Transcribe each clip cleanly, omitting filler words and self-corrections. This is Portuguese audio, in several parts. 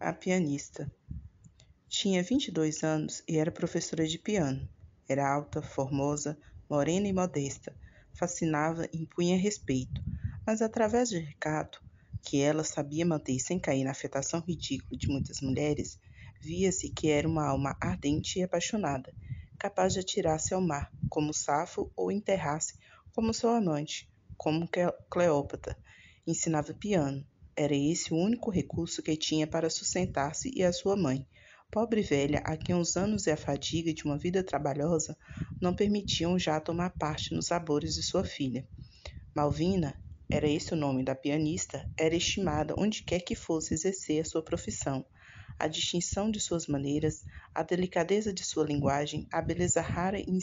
A pianista. Tinha 22 anos e era professora de piano. Era alta, formosa, morena e modesta. Fascinava e impunha respeito, mas através de recato, que ela sabia manter sem cair na afetação ridícula de muitas mulheres, via-se que era uma alma ardente e apaixonada, capaz de atirar-se ao mar, como Safo, ou enterrar-se como seu amante, como Cleópatra. Ensinava piano. Era esse o único recurso que tinha para sustentar-se e a sua mãe, pobre velha a quem os anos e a fadiga de uma vida trabalhosa não permitiam já tomar parte nos labores de sua filha. Malvina, era esse o nome da pianista, era estimada onde quer que fosse exercer a sua profissão. A distinção de suas maneiras, a delicadeza de sua linguagem, a beleza rara e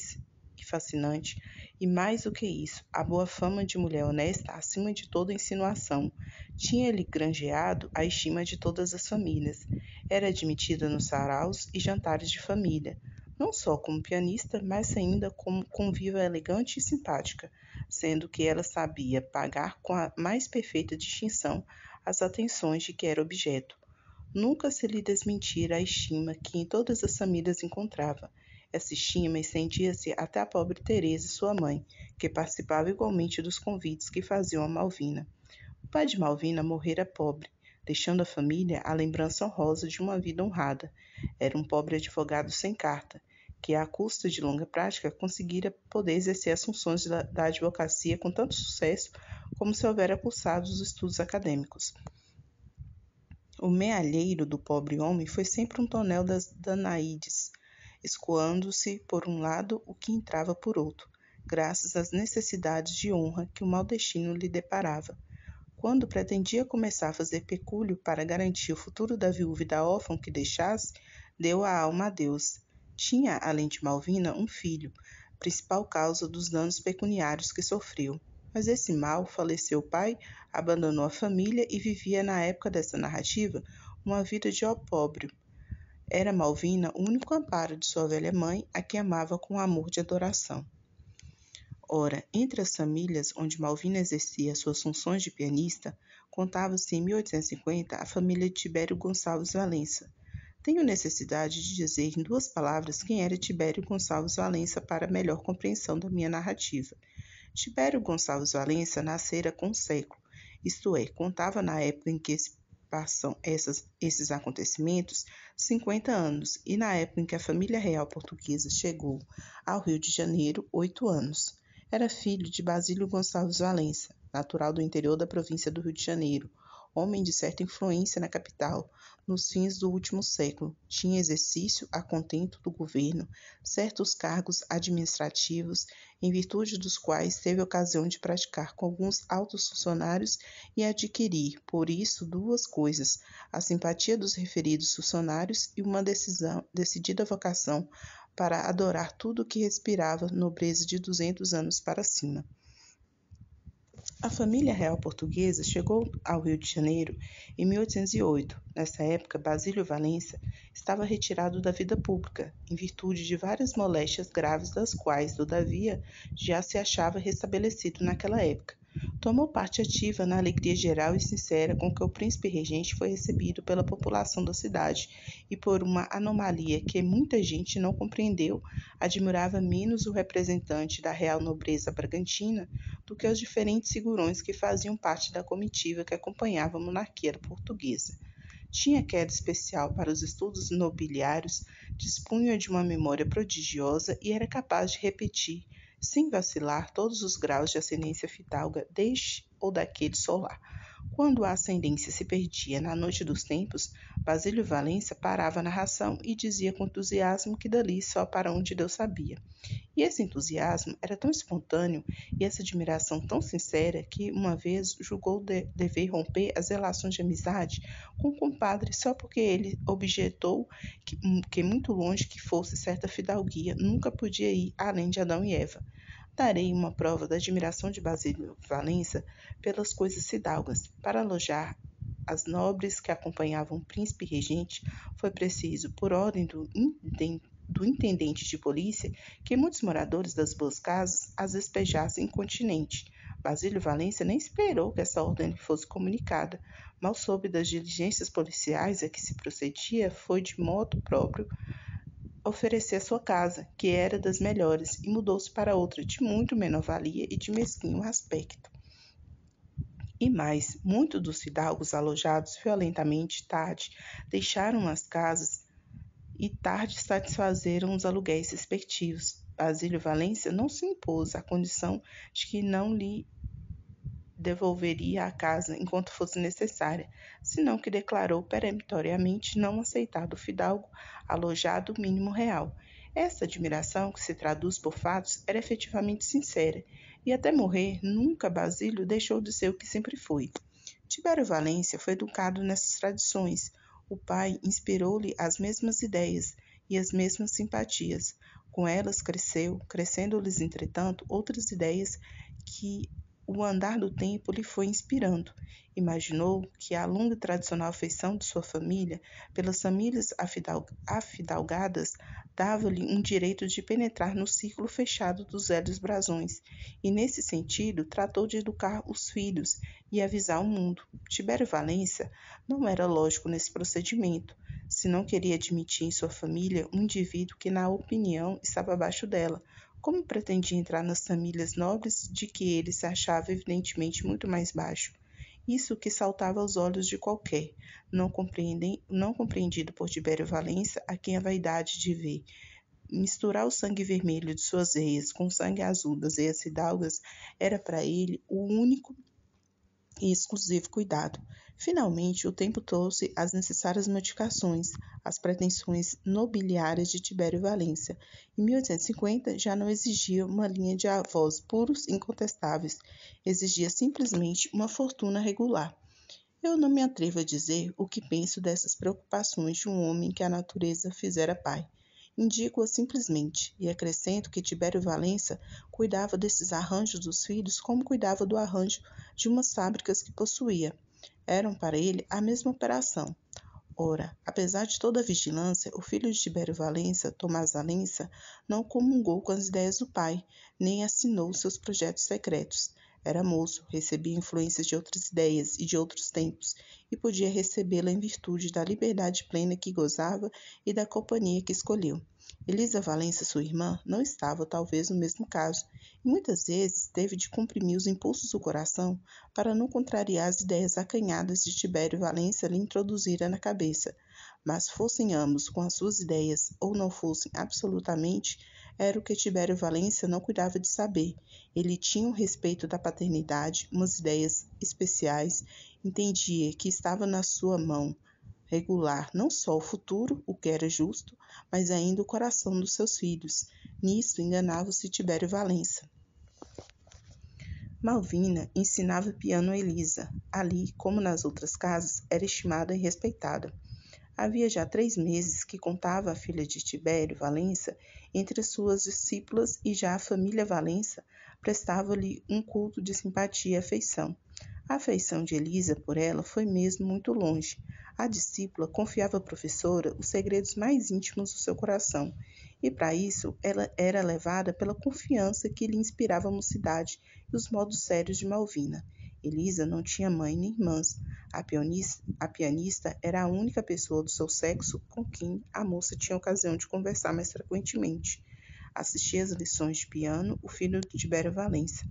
fascinante, e mais do que isso, a boa fama de mulher honesta acima de toda insinuação, tinha-lhe granjeado a estima de todas as famílias. Era admitida nos saraus e jantares de família, não só como pianista, mas ainda como conviva elegante e simpática, sendo que ela sabia pagar com a mais perfeita distinção as atenções de que era objeto. Nunca se lhe desmentira a estima que em todas as famílias encontrava. Essa estima estendia-se até a pobre Teresa, sua mãe, que participava igualmente dos convites que faziam a Malvina. O pai de Malvina morrera pobre, deixando à família a lembrança honrosa de uma vida honrada. Era um pobre advogado sem carta, que à custa de longa prática conseguira poder exercer as funções da advocacia com tanto sucesso como se houvera cursado os estudos acadêmicos. O mealheiro do pobre homem foi sempre um tonel das Danaides, escoando-se por um lado o que entrava por outro, graças às necessidades de honra que o mau destino lhe deparava. Quando pretendia começar a fazer pecúlio para garantir o futuro da viúva e da órfã que deixasse, deu a alma a Deus. Tinha, além de Malvina, um filho, principal causa dos danos pecuniários que sofreu. Mas esse mal, faleceu o pai, abandonou a família e vivia, na época dessa narrativa, uma vida de opróbrio. Era Malvina o único amparo de sua velha mãe, a que amava com amor de adoração. Ora, entre as famílias onde Malvina exercia suas funções de pianista, contava-se em 1850 a família de Tibério Gonçalves Valença. Tenho necessidade de dizer em 2 palavras quem era Tibério Gonçalves Valença para melhor compreensão da minha narrativa. Tibério Gonçalves Valença nascera com um século, isto é, contava na época em que se passam esses acontecimentos 50 anos, e na época em que a família real portuguesa chegou ao Rio de Janeiro, 8 anos. Era filho de Basílio Gonçalves Valença, natural do interior da província do Rio de Janeiro, homem de certa influência na capital, nos fins do último século. Tinha exercício, a contento do governo, certos cargos administrativos, em virtude dos quais teve ocasião de praticar com alguns altos funcionários e adquirir, por isso, 2 coisas: a simpatia dos referidos funcionários e uma decidida vocação para adorar tudo o que respirava nobreza de 200 anos para cima. A família real portuguesa chegou ao Rio de Janeiro em 1808. Nessa época, Basílio Valença estava retirado da vida pública, em virtude de várias moléstias graves das quais, todavia, já se achava restabelecido naquela época. Tomou parte ativa na alegria geral e sincera com que o príncipe regente foi recebido pela população da cidade, e por uma anomalia que muita gente não compreendeu, admirava menos o representante da real nobreza bragantina do que os diferentes figurões que faziam parte da comitiva que acompanhava a monarquia portuguesa. Tinha queda especial para os estudos nobiliários, dispunha de uma memória prodigiosa e era capaz de repetir, sem vacilar, todos os graus de ascendência fidalga deste ou daquele solar. Quando a ascendência se perdia na noite dos tempos, Basílio Valença parava a narração e dizia com entusiasmo que dali só para onde Deus sabia. E esse entusiasmo era tão espontâneo e essa admiração tão sincera que, uma vez, julgou dever romper as relações de amizade com o compadre só porque ele objetou que muito longe que fosse certa fidalguia, nunca podia ir além de Adão e Eva. Darei uma prova da admiração de Basílio Valença pelas coisas fidalgas. Para alojar as nobres que acompanhavam o príncipe regente, foi preciso, por ordem do intendente de polícia, que muitos moradores das boas casas as despejassem incontinenti. Basílio Valência nem esperou que essa ordem lhe fosse comunicada. Mal soube das diligências policiais a que se procedia, foi de modo próprio oferecer sua casa, que era das melhores, e mudou-se para outra de muito menor valia e de mesquinho aspecto. E mais, muitos dos fidalgos alojados violentamente tarde deixaram as casas e tarde satisfazeram os aluguéis respectivos. Basílio Valência não se impôs à condição de que não lhe devolveria a casa enquanto fosse necessária, senão que declarou peremptoriamente não aceitar do fidalgo alojado o mínimo real. Essa admiração, que se traduz por fatos, era efetivamente sincera, e até morrer nunca Basílio deixou de ser o que sempre foi. Tibério Valência foi educado nessas tradições. O pai inspirou-lhe as mesmas ideias e as mesmas simpatias. Com elas cresceu, crescendo-lhes, entretanto, outras ideias que o andar do tempo lhe foi inspirando. Imaginou que a longa e tradicional afeição de sua família pelas famílias afidalgadas dava-lhe um direito de penetrar no círculo fechado dos velhos brasões, e nesse sentido tratou de educar os filhos e avisar o mundo. Tibério Valência não era lógico nesse procedimento, se não queria admitir em sua família um indivíduo que, na opinião, estava abaixo dela. Como pretendia entrar nas famílias nobres de que ele se achava evidentemente muito mais baixo? Isso que saltava aos olhos de qualquer, não compreendido por Tibério Valência, a quem a vaidade de ver misturar o sangue vermelho de suas veias com o sangue azul das veias fidalgas era para ele o único e exclusivo cuidado. Finalmente, o tempo trouxe as necessárias modificações às pretensões nobiliárias de Tibério Valência. Em 1850, já não exigia uma linha de avós puros e incontestáveis, exigia simplesmente uma fortuna regular. Eu não me atrevo a dizer o que penso dessas preocupações de um homem que a natureza fizera pai. Indico-a simplesmente, e acrescento que Tibério Valência cuidava desses arranjos dos filhos como cuidava do arranjo de umas fábricas que possuía. Eram para ele a mesma operação. Ora, apesar de toda a vigilância, o filho de Tibério Valência, Tomás Valência, não comungou com as ideias do pai, nem assinou seus projetos secretos. Era moço, recebia influências de outras ideias e de outros tempos, e podia recebê-la em virtude da liberdade plena que gozava e da companhia que escolheu. Elisa Valência, sua irmã, não estava, talvez, no mesmo caso, e muitas vezes teve de comprimir os impulsos do coração para não contrariar as ideias acanhadas de Tibério Valência lhe introduzira na cabeça. Mas fossem ambos com as suas ideias, ou não fossem absolutamente, era o que Tibério Valência não cuidava de saber. Ele tinha o respeito da paternidade, umas ideias especiais, entendia que estava na sua mão regular não só o futuro, o que era justo, mas ainda o coração dos seus filhos. Nisto enganava-se Tibério Valência. Malvina ensinava piano a Elisa. Ali, como nas outras casas, era estimada e respeitada. Havia já 3 meses que contava a filha de Tibério Valência entre suas discípulas e já a família Valência prestava-lhe um culto de simpatia e afeição. A afeição de Elisa por ela foi mesmo muito longe. A discípula confiava à professora os segredos mais íntimos do seu coração, e para isso ela era levada pela confiança que lhe inspirava a mocidade e os modos sérios de Malvina. Elisa não tinha mãe nem irmãs. A pianista era a única pessoa do seu sexo com quem a moça tinha ocasião de conversar mais frequentemente. Assistia às lições de piano o filho de Tibério Valência.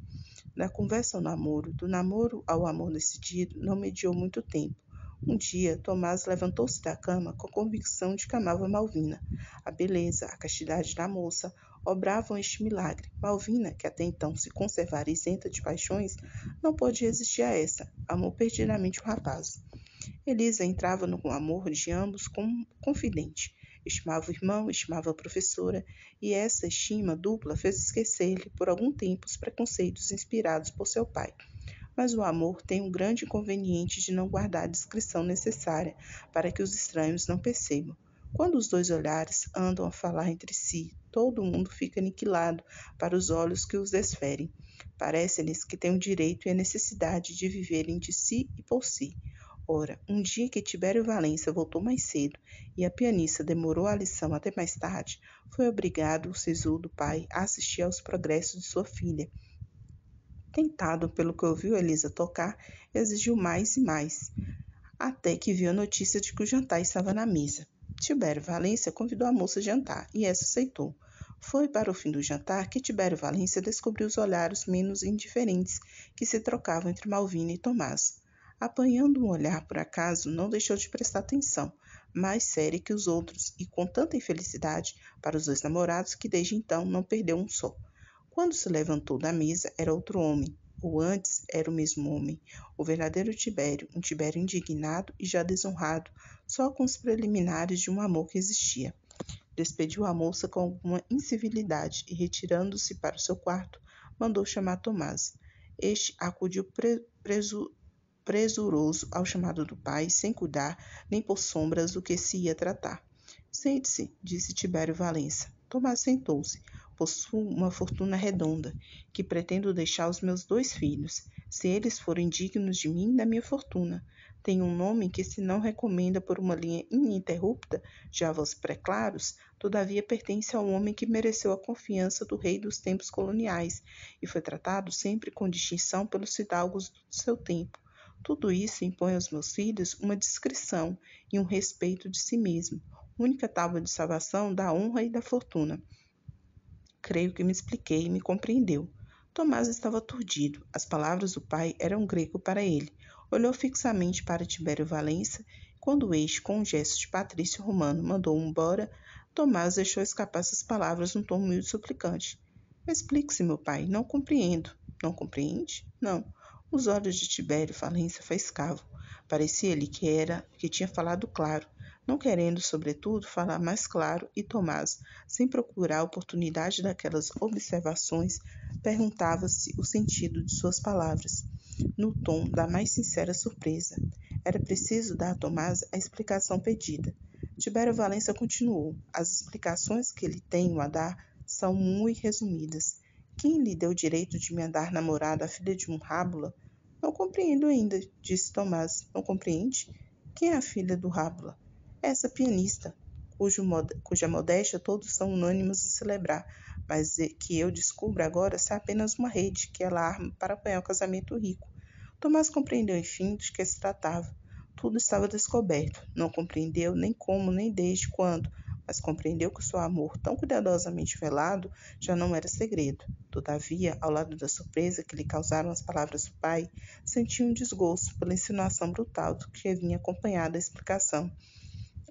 Da conversa ao namoro, do namoro ao amor decidido, não mediou muito tempo. Um dia, Tomás levantou-se da cama com a convicção de que amava Malvina. A beleza, a castidade da moça obravam este milagre. Malvina, que até então se conservara isenta de paixões, não pôde resistir a essa. Amou perdidamente o rapaz. Elisa entrava no amor de ambos como confidente. Estimava o irmão, estimava a professora, e essa estima dupla fez esquecer-lhe por algum tempo os preconceitos inspirados por seu pai. Mas o amor tem um grande inconveniente de não guardar a discrição necessária para que os estranhos não percebam. Quando os dois olhares andam a falar entre si, todo mundo fica aniquilado para os olhos que os desferem. Parece-lhes que têm o direito e a necessidade de viverem de si e por si. Ora, um dia que Tibério Valência voltou mais cedo e a pianista demorou a lição até mais tarde, foi obrigado o sisudo pai a assistir aos progressos de sua filha. Tentado pelo que ouviu Elisa tocar, exigiu mais e mais, até que viu a notícia de que o jantar estava na mesa. Tibério Valência convidou a moça a jantar, e essa aceitou. Foi para o fim do jantar que Tibério Valência descobriu os olhares menos indiferentes que se trocavam entre Malvina e Tomás. Apanhando um olhar por acaso, não deixou de prestar atenção, mais séria que os outros, e com tanta infelicidade para os dois namorados que desde então não perdeu um só. Quando se levantou da mesa, era outro homem, ou antes era o mesmo homem, o verdadeiro Tibério, um Tibério indignado e já desonrado, só com os preliminares de um amor que existia. Despediu a moça com alguma incivilidade e, retirando-se para o seu quarto, mandou chamar Tomás. Este acudiu presuroso ao chamado do pai, sem cuidar nem por sombras do que se ia tratar. Sente-se, disse Tibério Valença. Tomás sentou-se. Possuo uma fortuna redonda, que pretendo deixar aos meus 2 filhos, se eles forem dignos de mim da minha fortuna. Tenho um nome que se não recomenda por uma linha ininterrupta de avós preclaros, todavia pertence ao homem que mereceu a confiança do rei dos tempos coloniais e foi tratado sempre com distinção pelos fidalgos do seu tempo. Tudo isso impõe aos meus filhos uma discrição e um respeito de si mesmo, única tábua de salvação da honra e da fortuna. Creio que me expliquei e me compreendeu. Tomás estava aturdido. As palavras do pai eram grego para ele. Olhou fixamente para Tibério Valença e, quando este, com um gesto de patrício romano, mandou-o embora, Tomás deixou escapar essas palavras num tom humilde e suplicante. Explique-se, meu pai. Não compreendo. Não compreende? Não. Os olhos de Tibério Valença faiscavam. Parecia-lhe que tinha falado claro, não querendo, sobretudo, falar mais claro, e Tomás, sem procurar a oportunidade daquelas observações, perguntava-se o sentido de suas palavras, no tom da mais sincera surpresa. Era preciso dar a Tomás a explicação pedida. Tibério Valença continuou. As explicações que lhe tenho a dar são muito resumidas. Quem lhe deu o direito de me andar namorada a filha de um rábula? Não compreendo ainda, disse Tomás. Não compreende? Quem é a filha do rábula? Essa pianista, cuja modéstia todos são unânimes em celebrar, mas que eu descubro agora ser apenas uma rede que ela arma para apanhar o casamento rico. Tomás compreendeu, enfim, de que se tratava. Tudo estava descoberto. Não compreendeu nem como, nem desde quando, mas compreendeu que o seu amor, tão cuidadosamente velado, já não era segredo. Todavia, ao lado da surpresa que lhe causaram as palavras do pai, sentiu um desgosto pela insinuação brutal que vinha acompanhada a explicação.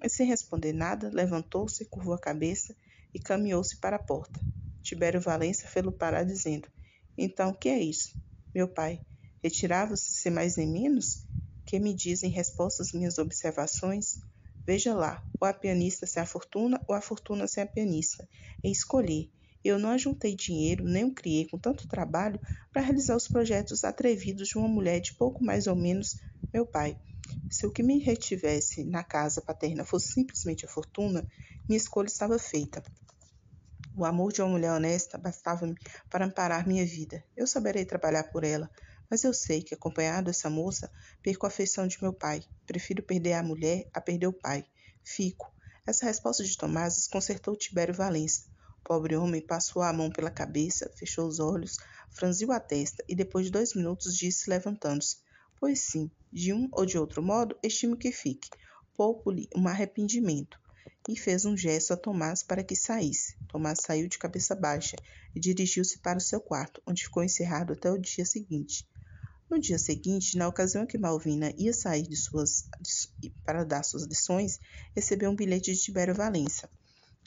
E sem responder nada, levantou-se, curvou a cabeça e caminhou-se para a porta. Tibério Valença fê-lo parar, dizendo: Então, que é isso? Meu pai, retirava-se sem mais nem menos? Que me diz em resposta às minhas observações? Veja lá, ou a pianista sem a fortuna, ou a fortuna sem a pianista. É escolher. Eu não ajuntei dinheiro, nem o criei com tanto trabalho para realizar os projetos atrevidos de uma mulher de pouco mais ou menos meu pai. Se o que me retivesse na casa paterna fosse simplesmente a fortuna, minha escolha estava feita. O amor de uma mulher honesta bastava-me para amparar minha vida. Eu saberei trabalhar por ela, mas eu sei que, acompanhado dessa moça, perco a afeição de meu pai. Prefiro perder a mulher a perder o pai. Fico. Essa resposta de Tomás desconcertou Tibério Valença. O pobre homem passou a mão pela cabeça, fechou os olhos, franziu a testa e, depois de 2 minutos, disse, levantando-se: Pois sim, de um ou de outro modo, estimo que fique. Poupo-lhe um arrependimento. E fez um gesto a Tomás para que saísse. Tomás saiu de cabeça baixa e dirigiu-se para o seu quarto, onde ficou encerrado até o dia seguinte. No dia seguinte, na ocasião em que Malvina ia sair para dar suas lições, recebeu um bilhete de Tibério Valença.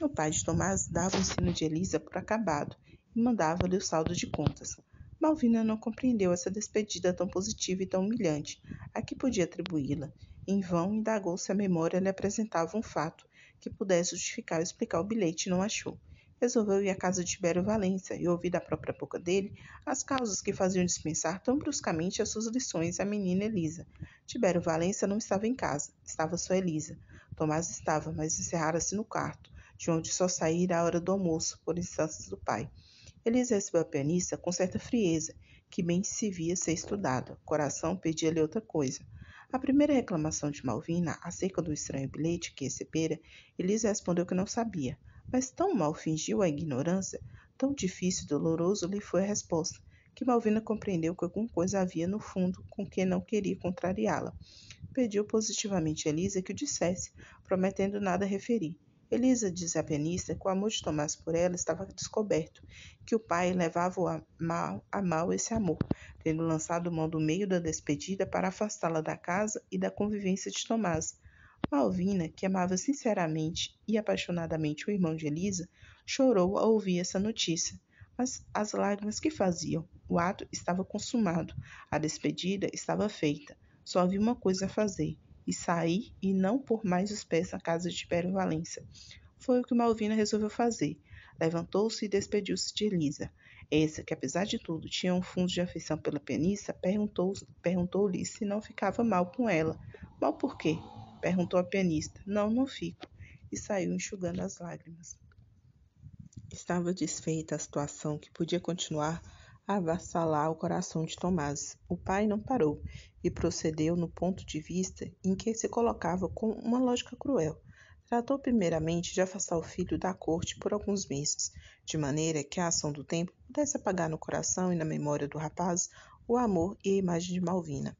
O pai de Tomás dava o ensino de Elisa por acabado e mandava-lhe o saldo de contas. Malvina não compreendeu essa despedida tão positiva e tão humilhante. A que podia atribuí-la? Em vão indagou se a memória lhe apresentava um fato que pudesse justificar ou explicar o bilhete e não achou. Resolveu ir à casa de Tibério Valença e ouvir da própria boca dele as causas que faziam dispensar tão bruscamente as suas lições à menina Elisa. Tibério Valença não estava em casa, estava só Elisa. Tomás estava, mas encerrara-se no quarto, de onde só saíra à hora do almoço, por instâncias do pai. Elisa recebeu a pianista com certa frieza, que bem se via ser estudada. O coração pedia-lhe outra coisa. A primeira reclamação de Malvina acerca do estranho bilhete que recebera, Elisa respondeu que não sabia, mas tão mal fingiu a ignorância, tão difícil e doloroso lhe foi a resposta, que Malvina compreendeu que alguma coisa havia no fundo com que não queria contrariá-la. Pediu positivamente a Elisa que o dissesse, prometendo nada referir. Elisa disse à pianista que o amor de Tomás por ela estava descoberto, que o pai levava a mal esse amor, tendo lançado mão do meio da despedida para afastá-la da casa e da convivência de Tomás. Malvina, que amava sinceramente e apaixonadamente o irmão de Elisa, chorou ao ouvir essa notícia. Mas as lágrimas que faziam? O ato estava consumado, a despedida estava feita. Só havia uma coisa a fazer, e sair e não pôr mais os pés na casa de Tibério Valença. Foi o que Malvina resolveu fazer. Levantou-se e despediu-se de Elisa. Essa, que apesar de tudo tinha um fundo de afeição pela pianista, perguntou-lhe se não ficava mal com ela. Mal por quê? Perguntou a pianista. Não, não fico. E saiu enxugando as lágrimas. Estava desfeita a situação que podia continuar a avassalar o coração de Tomás. O pai não parou e procedeu no ponto de vista em que se colocava com uma lógica cruel. Tratou primeiramente de afastar o filho da corte por alguns meses, de maneira que a ação do tempo pudesse apagar no coração e na memória do rapaz o amor e a imagem de Malvina.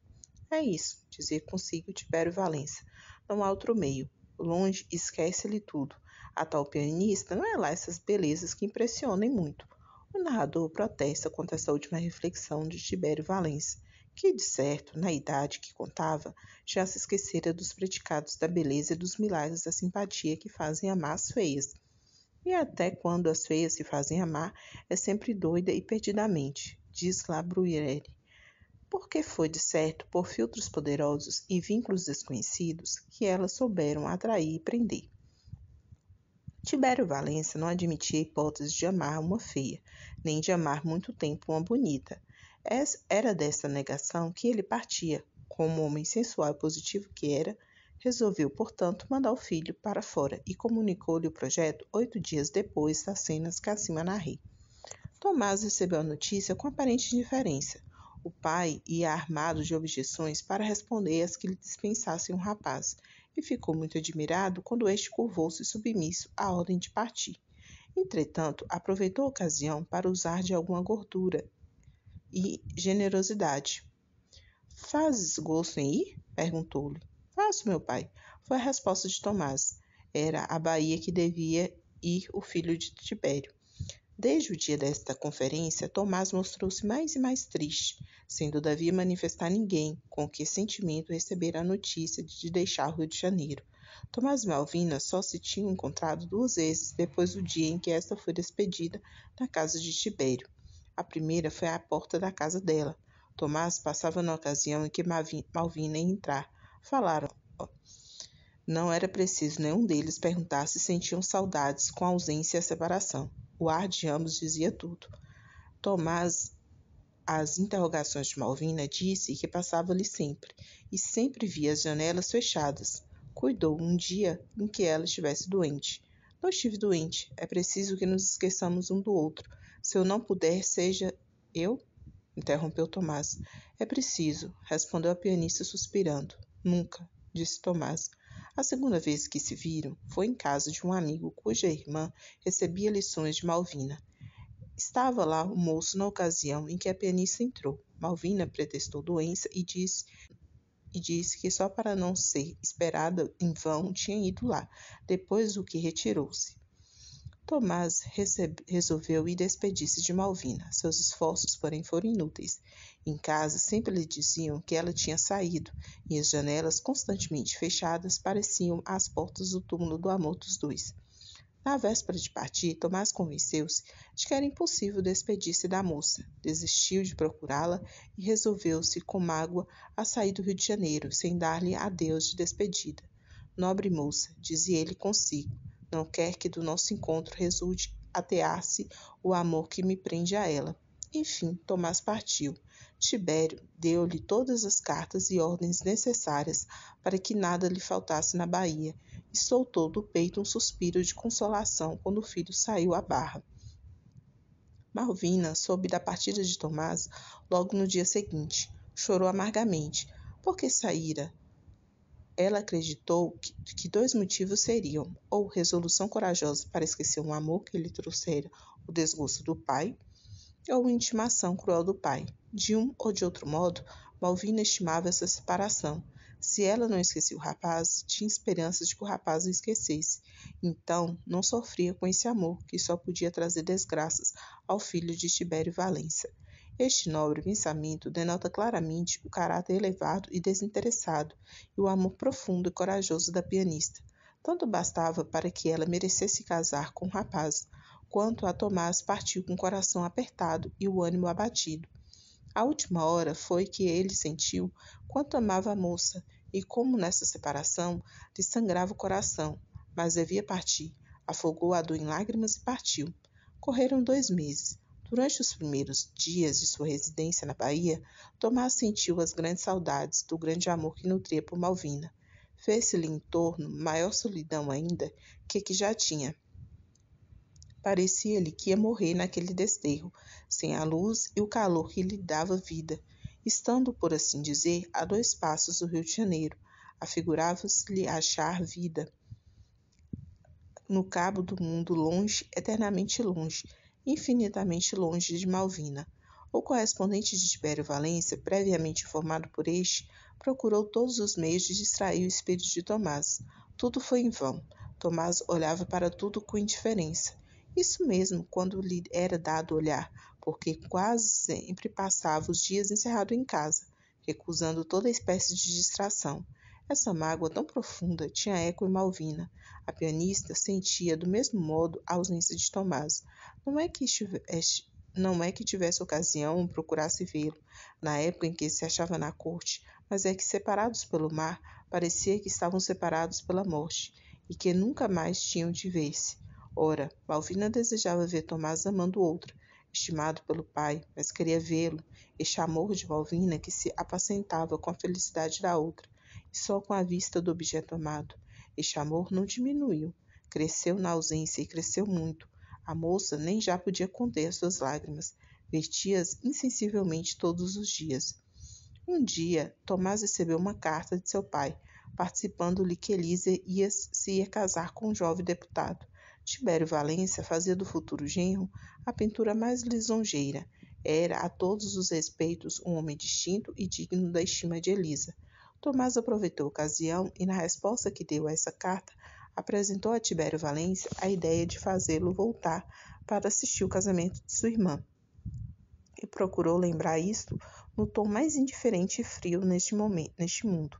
É isso, dizia consigo Tibério Valença. Não há outro meio. Longe, esquece-lhe tudo. A tal pianista não é lá essas belezas que impressionem muito. O narrador protesta contra essa última reflexão de Tibério Valença, que, de certo, na idade que contava, já se esquecera dos predicados da beleza e dos milagres da simpatia que fazem amar as feias. E até quando as feias se fazem amar, é sempre doida e perdidamente, diz La Bruyère. Porque foi, de certo, por filtros poderosos e vínculos desconhecidos que elas souberam atrair e prender. Tibério Valença não admitia a hipótese de amar uma feia, nem de amar muito tempo uma bonita. Era dessa negação que ele partia. Como homem sensual e positivo que era, resolveu, portanto, mandar o filho para fora e comunicou-lhe o projeto 8 dias depois das cenas que acima narrei. Tomás recebeu a notícia com aparente indiferença. O pai ia armado de objeções para responder às que lhe dispensassem o rapaz, e ficou muito admirado quando este curvou-se submisso à ordem de partir. Entretanto, aproveitou a ocasião para usar de alguma gordura e generosidade. Fazes gosto em ir? Perguntou-lhe. Faço, meu pai, foi a resposta de Tomás. Era a Bahia que devia ir o filho de Tibério. Desde o dia desta conferência, Tomás mostrou-se mais e mais triste, sem todavia manifestar ninguém com que sentimento recebera a notícia de deixar o Rio de Janeiro. Tomás e Malvina só se tinham encontrado 2 vezes depois do dia em que esta foi despedida na casa de Tibério. A primeira foi à porta da casa dela. Tomás passava na ocasião em que Malvina ia entrar. Falaram. Não era preciso nenhum deles perguntar se sentiam saudades com a ausência e a separação. O ar de ambos dizia tudo. Tomás, às interrogações de Malvina, disse que passava-lhe sempre, e sempre via as janelas fechadas. Cuidou um dia em que ela estivesse doente. Não estive doente, é preciso que nos esqueçamos um do outro. Se eu não puder, seja eu? Interrompeu Tomás. É preciso, respondeu a pianista suspirando. Nunca, disse Tomás. A segunda vez que se viram foi em casa de um amigo cuja irmã recebia lições de Malvina. Estava lá o moço na ocasião em que a pianista entrou. Malvina pretextou doença e disse que só para não ser esperada em vão tinha ido lá, depois do que retirou-se. Tomás resolveu ir despedir-se de Malvina. Seus esforços, porém, foram inúteis. Em casa, sempre lhe diziam que ela tinha saído, e as janelas, constantemente fechadas, pareciam as portas do túmulo do amor dos dois. Na véspera de partir, Tomás convenceu-se de que era impossível despedir-se da moça. Desistiu de procurá-la e resolveu-se, com mágoa, a sair do Rio de Janeiro, sem dar-lhe adeus de despedida. Nobre moça, dizia ele consigo, não quer que do nosso encontro resulte atear-se o amor que me prende a ela. Enfim, Tomás partiu. Tibério deu-lhe todas as cartas e ordens necessárias para que nada lhe faltasse na Bahia, e soltou do peito um suspiro de consolação quando o filho saiu à barra. Malvina soube da partida de Tomás logo no dia seguinte. Chorou amargamente. Por que saíra? Ela acreditou que 2 motivos seriam, ou resolução corajosa para esquecer um amor que lhe trouxera o desgosto do pai, ou intimação cruel do pai. De um ou de outro modo, Malvina estimava essa separação. Se ela não esquecia o rapaz, tinha esperanças de que o rapaz o esquecesse. Então, não sofria com esse amor, que só podia trazer desgraças ao filho de Tibério Valência. Este nobre pensamento denota claramente o caráter elevado e desinteressado, e o amor profundo e corajoso da pianista. Tanto bastava para que ela merecesse casar com o rapaz, quanto a Tomás partiu com o coração apertado e o ânimo abatido. À última hora foi que ele sentiu quanto amava a moça e como nessa separação lhe sangrava o coração, mas devia partir. Afogou a dor em lágrimas e partiu. Correram 2 meses. Durante os primeiros dias de sua residência na Bahia, Tomás sentiu as grandes saudades do grande amor que nutria por Malvina. Fez-se-lhe em torno maior solidão ainda que já tinha. Parecia-lhe que ia morrer naquele desterro, sem a luz e o calor que lhe dava vida. Estando, por assim dizer, a 2 passos do Rio de Janeiro, afigurava-se-lhe achar vida no cabo do mundo longe, eternamente longe, infinitamente longe de Malvina. O correspondente de Tibério Valência, previamente informado por este, procurou todos os meios de distrair o espírito de Tomás. Tudo foi em vão. Tomás olhava para tudo com indiferença. Isso mesmo, quando lhe era dado olhar, porque quase sempre passava os dias encerrado em casa, recusando toda espécie de distração. Essa mágoa tão profunda tinha eco em Malvina. A pianista sentia do mesmo modo a ausência de Tomás. Não é que tivesse ocasião ou procurasse vê-lo, na época em que se achava na corte, mas é que, separados pelo mar, parecia que estavam separados pela morte, e que nunca mais tinham de ver-se. Ora, Malvina desejava ver Tomás amando outra, estimado pelo pai, mas queria vê-lo, este amor de Malvina que se apacentava com a felicidade da outra, e só com a vista do objeto amado. Este amor não diminuiu, cresceu na ausência e cresceu muito. A moça nem já podia conter as suas lágrimas, vertia-as insensivelmente todos os dias. Um dia, Tomás recebeu uma carta de seu pai, participando-lhe que Elisa se ia casar com um jovem deputado. Tibério Valência fazia do futuro genro a pintura mais lisonjeira. Era, a todos os respeitos, um homem distinto e digno da estima de Elisa. Tomás aproveitou a ocasião e, na resposta que deu a essa carta, apresentou a Tibério Valência a ideia de fazê-lo voltar para assistir o casamento de sua irmã, e procurou lembrar isto no tom mais indiferente e frio neste mundo.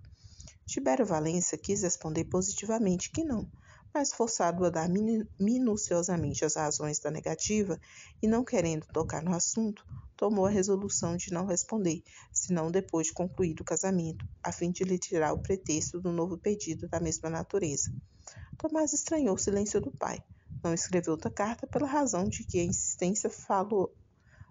Tibério Valência quis responder positivamente que não, mas forçado a dar minuciosamente as razões da negativa e não querendo tocar no assunto, tomou a resolução de não responder, senão depois de concluído o casamento, a fim de lhe tirar o pretexto do novo pedido da mesma natureza. Tomás estranhou o silêncio do pai. Não escreveu outra carta pela razão de que a insistência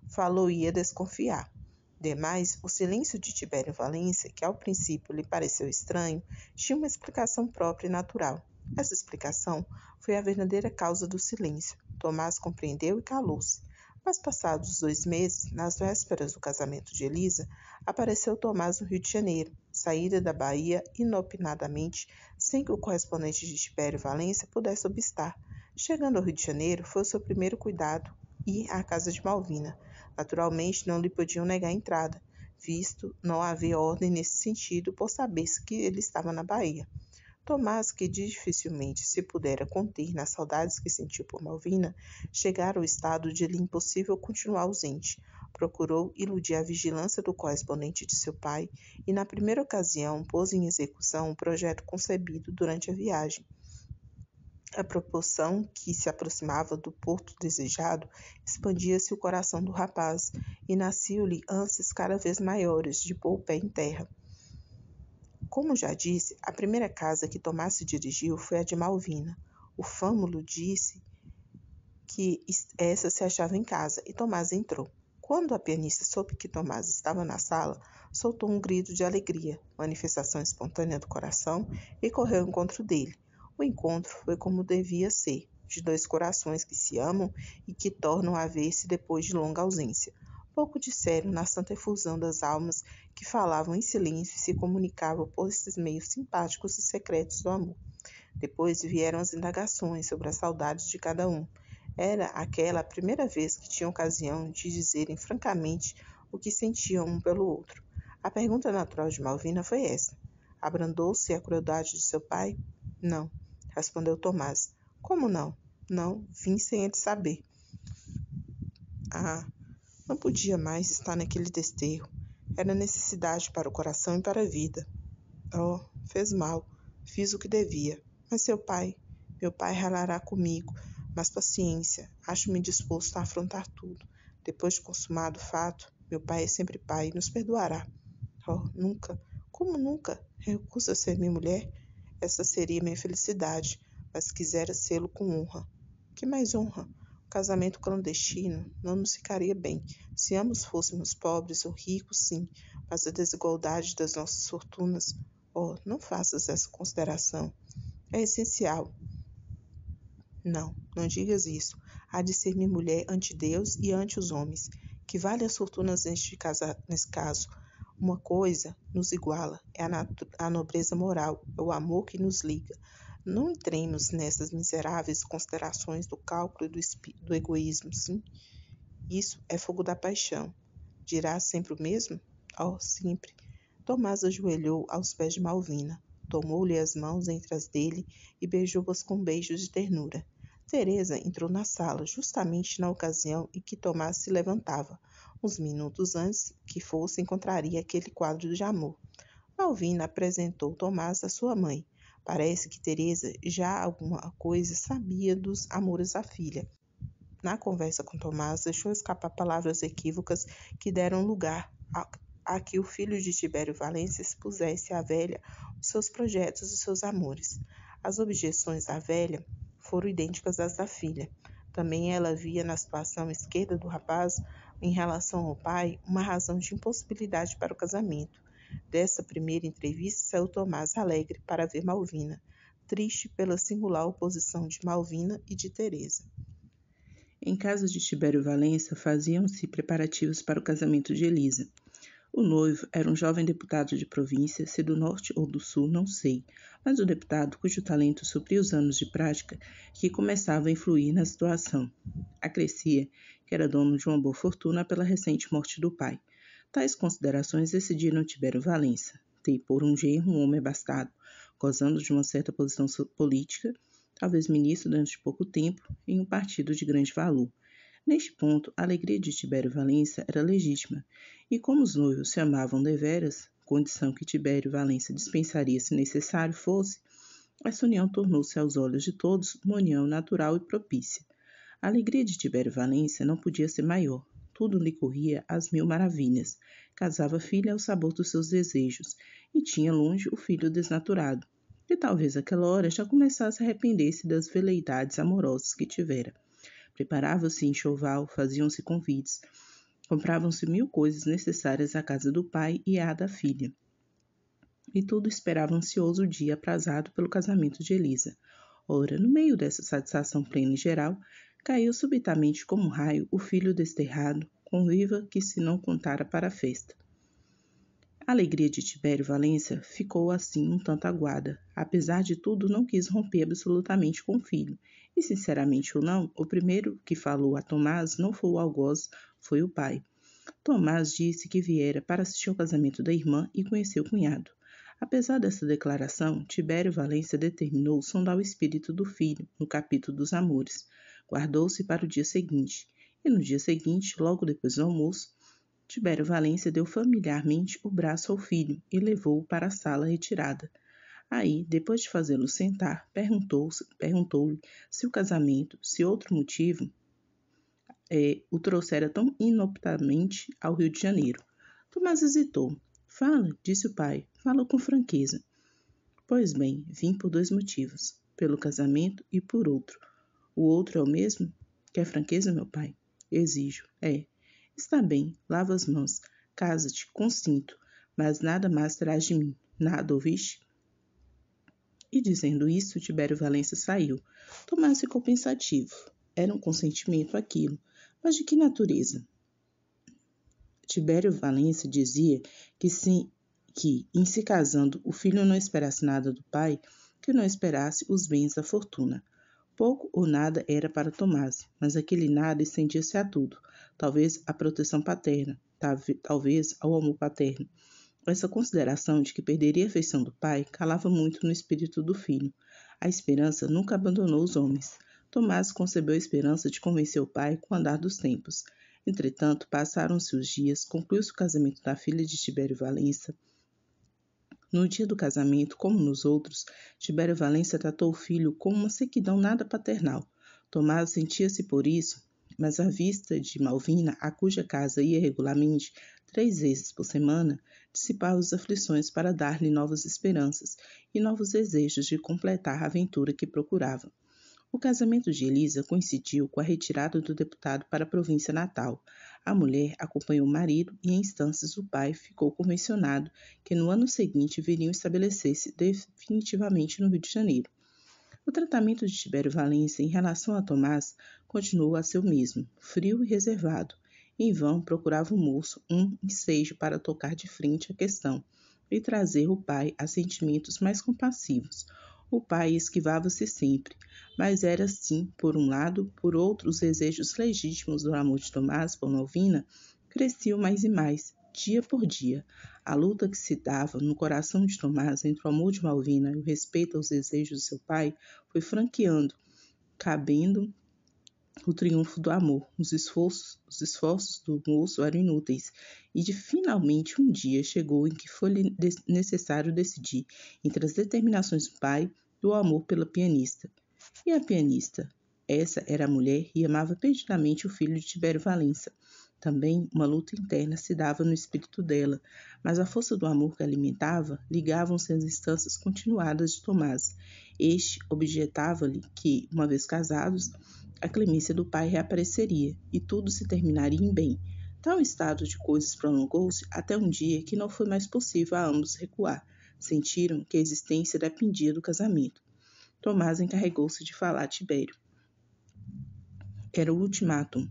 falou-ia desconfiar. Demais, o silêncio de Tibério Valência, que ao princípio lhe pareceu estranho, tinha uma explicação própria e natural. Essa explicação foi a verdadeira causa do silêncio. Tomás compreendeu e calou-se. Mas passados os 2 meses, nas vésperas do casamento de Elisa, apareceu Tomás no Rio de Janeiro, saída da Bahia inopinadamente, sem que o correspondente de Tibério Valência pudesse obstar. Chegando ao Rio de Janeiro, foi o seu primeiro cuidado ir à casa de Malvina. Naturalmente, não lhe podiam negar a entrada, visto não haver ordem nesse sentido, por saber-se que ele estava na Bahia. Tomás, que dificilmente se pudera conter nas saudades que sentiu por Malvina, chegara ao estado de lhe impossível continuar ausente. Procurou iludir a vigilância do correspondente de seu pai e, na primeira ocasião, pôs em execução um projeto concebido durante a viagem. À proporção que se aproximava do porto desejado, expandia-se o coração do rapaz, e nasciam-lhe ânsias cada vez maiores de pôr o pé em terra. Como já disse, a primeira casa que Tomás se dirigiu foi a de Malvina. O fâmulo disse que essa se achava em casa, e Tomás entrou. Quando a pianista soube que Tomás estava na sala, soltou um grito de alegria, manifestação espontânea do coração, e correu ao encontro dele. O encontro foi como devia ser, de 2 corações que se amam e que tornam a ver-se depois de longa ausência. Pouco disseram na santa efusão das almas que falavam em silêncio e se comunicavam por esses meios simpáticos e secretos do amor. Depois vieram as indagações sobre as saudades de cada um. Era aquela a primeira vez que tinham ocasião de dizerem francamente o que sentiam um pelo outro. A pergunta natural de Malvina foi essa. Abrandou-se a crueldade de seu pai? Não, respondeu Tomás. Como não? Não, vim sem ele saber. Ah, não podia mais estar naquele desterro. Era necessidade para o coração e para a vida. Oh, fez mal. Fiz o que devia. Mas meu pai ralará comigo. Mas paciência, acho-me disposto a afrontar tudo. Depois de consumado o fato, meu pai é sempre pai e nos perdoará. Oh, nunca. Como nunca? Recusa ser minha mulher? Essa seria minha felicidade, mas quisera sê-lo com honra. Que mais honra? O casamento clandestino não nos ficaria bem. Se ambos fôssemos pobres ou ricos, sim, mas a desigualdade das nossas fortunas. Oh, não faças essa consideração. É essencial. Não, não digas isso. Há de ser minha mulher ante Deus e ante os homens. Que vale as fortunas nesse caso? Uma coisa nos iguala, é a nobreza moral, é o amor que nos liga. Não entremos nessas miseráveis considerações do cálculo e do egoísmo, sim? Isso é fogo da paixão. Dirás sempre o mesmo? Oh, sempre. Tomás ajoelhou aos pés de Malvina, tomou-lhe as mãos entre as dele e beijou-as com beijos de ternura. Teresa entrou na sala, justamente na ocasião em que Tomás se levantava. Uns minutos antes que fosse, encontraria aquele quadro de amor. Malvina apresentou Tomás à sua mãe. Parece que Teresa já alguma coisa sabia dos amores da filha. Na conversa com Tomás, deixou escapar palavras equívocas que deram lugar a que o filho de Tibério Valência expusesse à velha os seus projetos e seus amores. As objeções da velha foram idênticas às da filha. Também ela via na situação esquerda do rapaz, em relação ao pai, uma razão de impossibilidade para o casamento. Dessa primeira entrevista saiu Tomás alegre para ver Malvina, triste pela singular oposição de Malvina e de Teresa. Em casa de Tibério Valência faziam-se preparativos para o casamento de Elisa. O noivo era um jovem deputado de província, se do norte ou do sul, não sei, mas o deputado cujo talento supria os anos de prática que começava a influir na situação. Acrescia que era dono de uma boa fortuna pela recente morte do pai. Tais considerações decidiram Tibério Valência ter por um genro um homem abastado, gozando de uma certa posição política, talvez ministro durante pouco tempo, em um partido de grande valor. Neste ponto, a alegria de Tibério Valência era legítima, e como os noivos se amavam deveras, condição que Tibério Valência dispensaria se necessário fosse, essa união tornou-se aos olhos de todos uma união natural e propícia. A alegria de Tibério Valência não podia ser maior. Tudo lhe corria às mil maravilhas. Casava a filha ao sabor dos seus desejos, e tinha longe o filho desnaturado, que talvez àquela hora já começasse a arrepender-se das veleidades amorosas que tivera. Preparava-se enxoval, faziam-se convites, compravam-se mil coisas necessárias à casa do pai e à da filha. E tudo esperava ansioso o dia aprazado pelo casamento de Elisa. Ora, no meio dessa satisfação plena e geral, caiu subitamente como um raio o filho desterrado, conviva que se não contara para a festa. A alegria de Tibério Valência ficou assim um tanto aguada. Apesar de tudo, não quis romper absolutamente com o filho. E, sinceramente ou não, o primeiro que falou a Tomás não foi o algoz, foi o pai. Tomás disse que viera para assistir ao casamento da irmã e conhecer o cunhado. Apesar dessa declaração, Tibério Valência determinou sondar o espírito do filho no capítulo dos amores. Guardou-se para o dia seguinte. E no dia seguinte, logo depois do almoço, Tibério Valência deu familiarmente o braço ao filho e levou-o para a sala retirada. Aí, depois de fazê-lo sentar, perguntou-lhe se o casamento, se outro motivo, o trouxera tão inoptamente ao Rio de Janeiro. Tomás hesitou. Fala, disse o pai, fala com franqueza. Pois bem, vim por 2 motivos, pelo casamento e por outro. O outro é o mesmo? Quer franqueza, meu pai? Exijo. Está bem, lava as mãos, casa-te, consinto, mas nada mais terás de mim. Nada, ouviste? E dizendo isso, Tibério Valência saiu. Tomás ficou pensativo. Era um consentimento aquilo, mas de que natureza? Tibério Valência dizia que, em se casando, o filho não esperasse nada do pai, que não esperasse os bens da fortuna. Pouco ou nada era para Tomás, mas aquele nada estendia-se a tudo, talvez à proteção paterna, talvez ao amor paterno. Essa consideração de que perderia a afeição do pai calava muito no espírito do filho. A esperança nunca abandonou os homens. Tomás concebeu a esperança de convencer o pai com o andar dos tempos. Entretanto, passaram-se os dias, concluiu-se o casamento da filha de Tibério Valença. No dia do casamento, como nos outros, Tibério Valença tratou o filho com uma sequidão nada paternal. Tomás sentia-se por isso, mas à vista de Malvina, a cuja casa ia regularmente 3 vezes por semana, dissipava as aflições para dar-lhe novas esperanças e novos desejos de completar a aventura que procurava. O casamento de Elisa coincidiu com a retirada do deputado para a província natal. A mulher acompanhou o marido e, em instâncias do pai, ficou convencionado que no ano seguinte viriam estabelecer-se definitivamente no Rio de Janeiro. O tratamento de Tibério Valença em relação a Tomás continuou a ser o mesmo, frio e reservado. Em vão procurava o moço um ensejo para tocar de frente a questão e trazer o pai a sentimentos mais compassivos. O pai esquivava-se sempre, mas era assim, por um lado, por outro, os desejos legítimos do amor de Tomás por Malvina cresciam mais e mais, dia por dia. A luta que se dava no coração de Tomás entre o amor de Malvina e o respeito aos desejos de seu pai foi franqueando, cabendo o triunfo do amor. Os esforços do moço eram inúteis, e finalmente um dia chegou em que foi-lhe necessário decidir entre as determinações do pai e o amor pela pianista. E a pianista? Essa era a mulher e amava perdidamente o filho de Tibério Valença. Também uma luta interna se dava no espírito dela, mas a força do amor que alimentava ligavam-se às instâncias continuadas de Tomás. Este objetava-lhe que, uma vez casados, a clemência do pai reapareceria e tudo se terminaria em bem. Tal estado de coisas prolongou-se até um dia que não foi mais possível a ambos recuar. Sentiram que a existência dependia do casamento. Tomás encarregou-se de falar a Tibério. Era o ultimátum.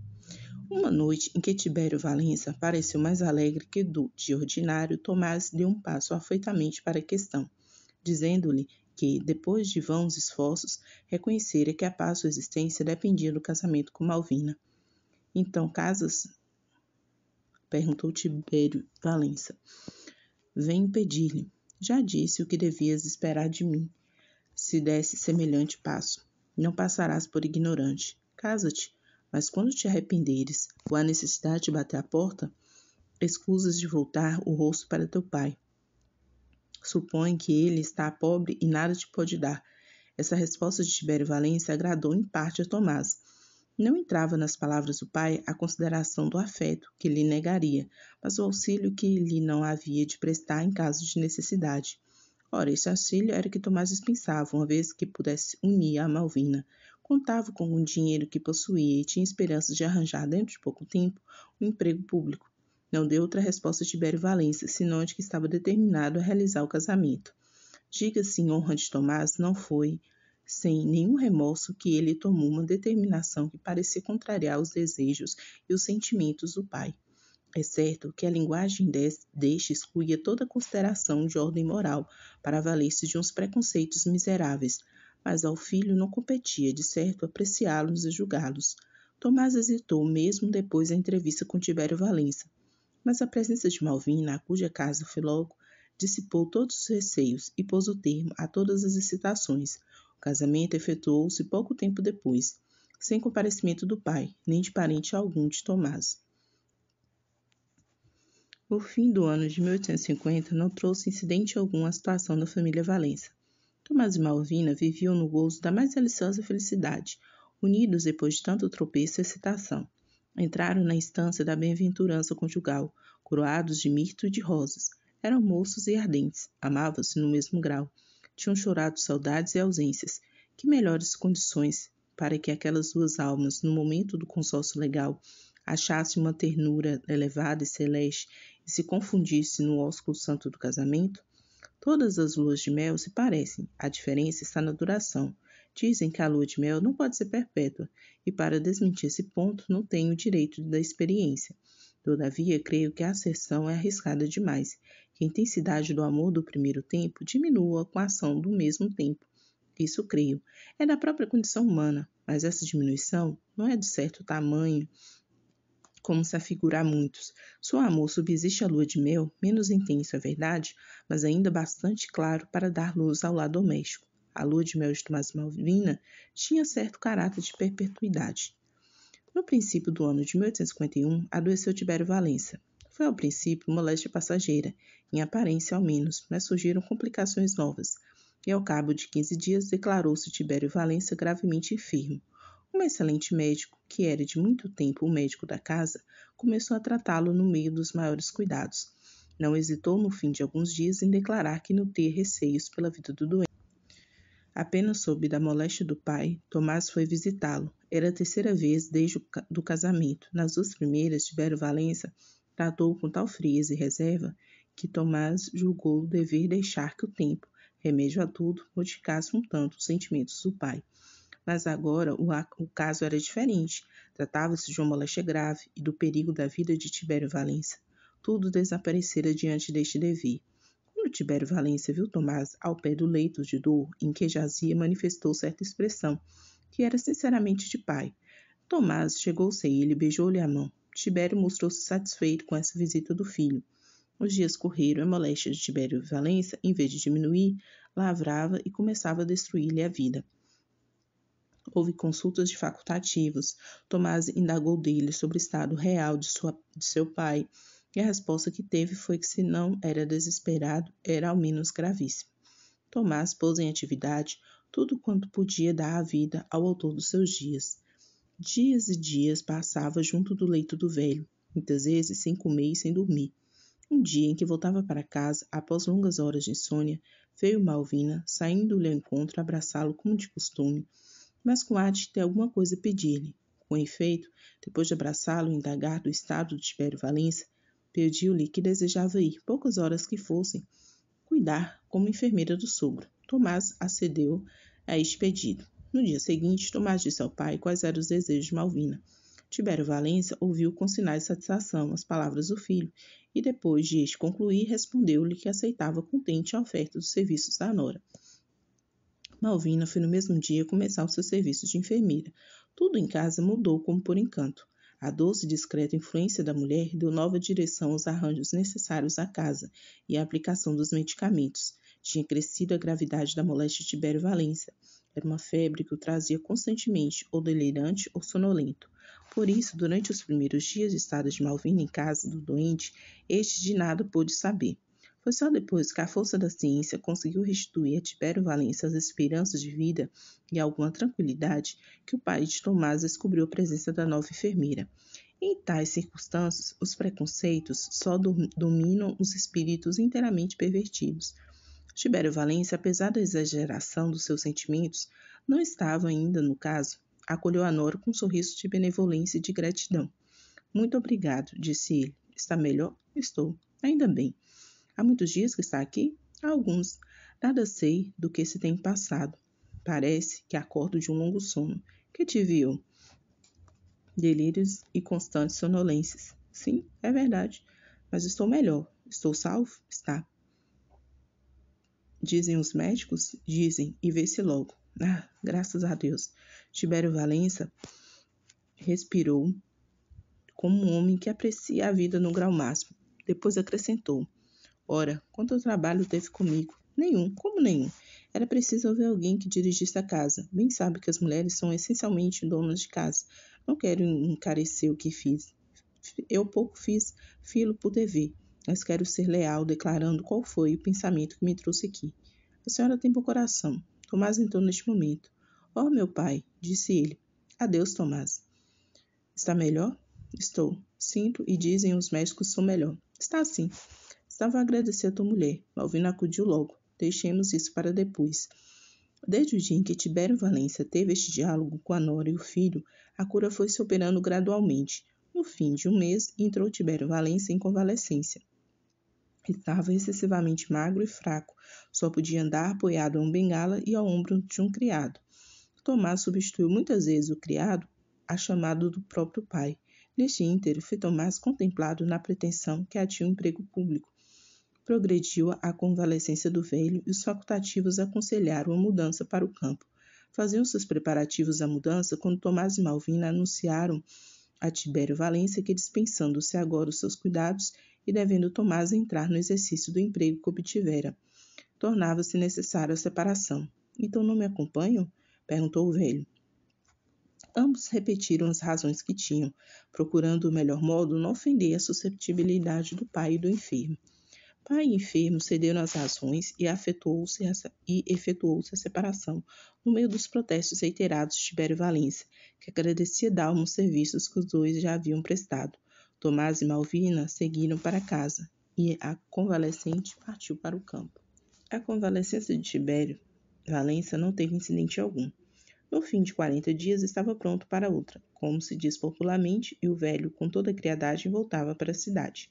Uma noite em que Tibério Valença pareceu mais alegre que de ordinário, Tomás deu um passo afoitamente para a questão, dizendo-lhe que, depois de vãos esforços, reconhecera que a paz de sua existência dependia do casamento com Malvina. Então, casas? Perguntou Tibério Valença. Venho pedir-lhe. Já disse o que devias esperar de mim. Se desse semelhante passo, não passarás por ignorante. Casa-te, mas quando te arrependeres, ou a necessidade de bater à porta, escusas de voltar o rosto para teu pai. Supõe que ele está pobre e nada te pode dar. Essa resposta de Tibério Valença agradou em parte a Tomás. Não entrava nas palavras do pai a consideração do afeto que lhe negaria, mas o auxílio que lhe não havia de prestar em caso de necessidade. Ora, esse auxílio era que Tomás dispensava, uma vez que pudesse unir a Malvina. Contava com o dinheiro que possuía e tinha esperanças de arranjar, dentro de pouco tempo, um emprego público. Não deu outra resposta a Tibério Valença, senão de que estava determinado a realizar o casamento. Diga-se em honra de Tomás, não foi sem nenhum remorso que ele tomou uma determinação que parecia contrariar os desejos e os sentimentos do pai. É certo que a linguagem deste excluía toda consideração de ordem moral para valer-se de uns preconceitos miseráveis, mas ao filho não competia, de certo, apreciá-los e julgá-los. Tomás hesitou mesmo depois da entrevista com Tibério Valença, mas a presença de Malvina, a cuja casa foi logo, dissipou todos os receios e pôs o termo a todas as excitações. O casamento efetuou-se pouco tempo depois, sem comparecimento do pai, nem de parente algum de Tomás. O fim do ano de 1850 não trouxe incidente algum à situação da família Valença. Tomás e Malvina viviam no gozo da mais deliciosa felicidade, unidos depois de tanto tropeço e excitação. Entraram na instância da bem-aventurança conjugal, coroados de mirto e de rosas. Eram moços e ardentes, amavam-se no mesmo grau. Tinham chorado saudades e ausências. Que melhores condições para que aquelas duas almas, no momento do consórcio legal, achassem uma ternura elevada e celeste e se confundissem no ósculo santo do casamento? Todas as luas de mel se parecem, a diferença está na duração. Dizem que a lua de mel não pode ser perpétua, e para desmentir esse ponto não tenho o direito da experiência. Todavia, creio que a asserção é arriscada demais, que a intensidade do amor do primeiro tempo diminua com a ação do mesmo tempo, Isso creio. É da própria condição humana, mas essa diminuição não é de certo tamanho como se afigura a muitos. Seu amor subsiste à lua de mel, menos intenso, é verdade, mas ainda bastante claro para dar luz ao lado doméstico. A lua de mel de Tomás e Malvina tinha certo caráter de perpetuidade. No princípio do ano de 1851, adoeceu Tibério Valença. Foi ao princípio moléstia passageira, em aparência ao menos, mas surgiram complicações novas, e ao cabo de 15 dias declarou-se Tibério Valença gravemente enfermo. Um excelente médico, que era de muito tempo o médico da casa, começou a tratá-lo no meio dos maiores cuidados. Não hesitou no fim de alguns dias em declarar que nutria receios pela vida do doente. Apenas soube da moléstia do pai, Tomás foi visitá-lo. Era a terceira vez desde o casamento. Nas duas primeiras, Tibério Valença tratou-o com tal frieza e reserva que Tomás julgou dever deixar que o tempo, remédio a tudo, modificasse um tanto os sentimentos do pai. Mas agora o caso era diferente. Tratava-se de uma moléstia grave e do perigo da vida de Tibério Valença. Tudo desaparecera diante deste dever. Quando Tibério Valença viu Tomás ao pé do leito de dor em que jazia, manifestou certa expressão, que era sinceramente de pai. Tomás chegou-se a ele e beijou-lhe a mão. Tibério mostrou-se satisfeito com essa visita do filho. Os dias correram e a moléstia de Tibério Valença, em vez de diminuir, lavrava e começava a destruir-lhe a vida. Houve consultas de facultativos. Tomás indagou dele sobre o estado real de seu pai, e a resposta que teve foi que, se não era desesperado, era ao menos gravíssimo. Tomás pôs em atividade tudo quanto podia dar a vida ao autor dos seus dias. Dias e dias passava junto do leito do velho, muitas vezes sem comer e sem dormir. Um dia em que voltava para casa, após longas horas de insônia, veio Malvina, saindo-lhe ao encontro, abraçá-lo como de costume, mas com ar de ter alguma coisa a pedir-lhe. Com efeito, depois de abraçá-lo e indagar do estado de Tibério Valença, pediu-lhe que desejava ir, poucas horas que fossem, cuidar como enfermeira do sogro. Tomás acedeu a este pedido. No dia seguinte, Tomás disse ao pai quais eram os desejos de Malvina. Tibério Valença ouviu com sinais de satisfação as palavras do filho e, depois de este concluir, respondeu-lhe que aceitava contente a oferta dos serviços da nora. Malvina foi no mesmo dia começar o seu serviço de enfermeira. Tudo em casa mudou como por encanto. A doce e discreta influência da mulher deu nova direção aos arranjos necessários à casa e à aplicação dos medicamentos. Tinha crescido a gravidade da moléstia de Tibério Valença. Era uma febre que o trazia constantemente, ou delirante ou sonolento. Por isso, durante os primeiros dias de estada de Malvina em casa do doente, este de nada pôde saber. Foi só depois que a força da ciência conseguiu restituir a Tibério Valença as esperanças de vida e alguma tranquilidade que o pai de Tomás descobriu a presença da nova enfermeira. Em tais circunstâncias, os preconceitos só dominam os espíritos inteiramente pervertidos. Tibério Valença, apesar da exageração dos seus sentimentos, não estava ainda no caso. Acolheu a nora com um sorriso de benevolência e de gratidão. Muito obrigado, disse ele. Está melhor? Estou. Ainda bem. Há muitos dias que está aqui? Há alguns. Nada sei do que se tem passado. Parece que acordo de um longo sono. Que tive eu? Delírios e constantes sonolências. Sim, é verdade. Mas estou melhor. Estou salvo? Está. Dizem os médicos? Dizem, e vê-se logo. Ah, graças a Deus. Tibério Valença respirou como um homem que aprecia a vida no grau máximo. Depois acrescentou. Ora, quanto trabalho teve comigo? Nenhum, como nenhum. Era preciso haver alguém que dirigisse a casa. Bem sabe que as mulheres são essencialmente donas de casa. Não quero encarecer o que fiz. Eu pouco fiz, filo por dever, mas quero ser leal, declarando qual foi o pensamento que me trouxe aqui. A senhora tem bom coração. Tomás entrou neste momento. Oh, meu pai, disse ele. Adeus, Tomás. Está melhor? Estou. Sinto e dizem os médicos que sou melhor. Está sim. Estava a agradecer a tua mulher. Malvina acudiu logo. Deixemos isso para depois. Desde o dia em que Tibério Valença teve este diálogo com a nora e o filho, a cura foi se operando gradualmente. No fim de um mês, entrou Tibério Valença em convalescência. Estava excessivamente magro e fraco. Só podia andar apoiado a um bengala e ao ombro de um criado. Tomás substituiu muitas vezes o criado a chamado do próprio pai. Neste ínterim, foi Tomás contemplado na pretensão que tinha um emprego público. Progrediu a convalescência do velho e os facultativos aconselharam a mudança para o campo. Faziam-se os preparativos à mudança quando Tomás e Malvina anunciaram a Tibério Valência que, dispensando-se agora os seus cuidados e devendo Tomás entrar no exercício do emprego que obtivera, tornava-se necessária a separação. Então não me acompanham? Perguntou o velho. Ambos repetiram as razões que tinham, procurando o melhor modo não ofender a susceptibilidade do pai e do enfermo. Pai e enfermo cederam às razões e efetuou-se a separação, no meio dos protestos reiterados de Tibério Valência, que agradecia d'alma os serviços que os dois já haviam prestado. Tomás e Malvina seguiram para casa, e a convalescente partiu para o campo. A convalescência de Tibério Valência não teve incidente algum. No fim de 40 dias estava pronto para outra, como se diz popularmente, e o velho, com toda a criadagem, voltava para a cidade.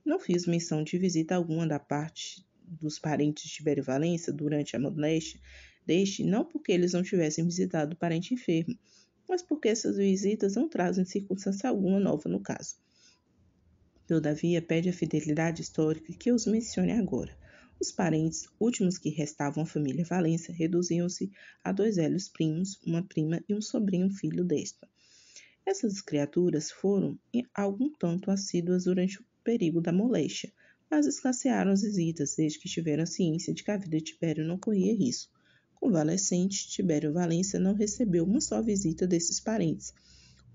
Não fiz menção de visita alguma da parte dos parentes de Tibério Valência durante a moléstia deste, não porque eles não tivessem visitado o parente enfermo, mas porque essas visitas não trazem circunstância alguma nova no caso. Todavia, pede a fidelidade histórica que os mencione agora. Os parentes, últimos que restavam à família Valência, reduziam-se a 2 velhos primos, uma prima e um sobrinho filho desta. Essas criaturas foram algum tanto assíduas durante o período da moléstia, mas escassearam as visitas desde que tiveram ciência de que a vida de Tibério não corria risco. Convalescente, Tibério Valência não recebeu uma só visita desses parentes.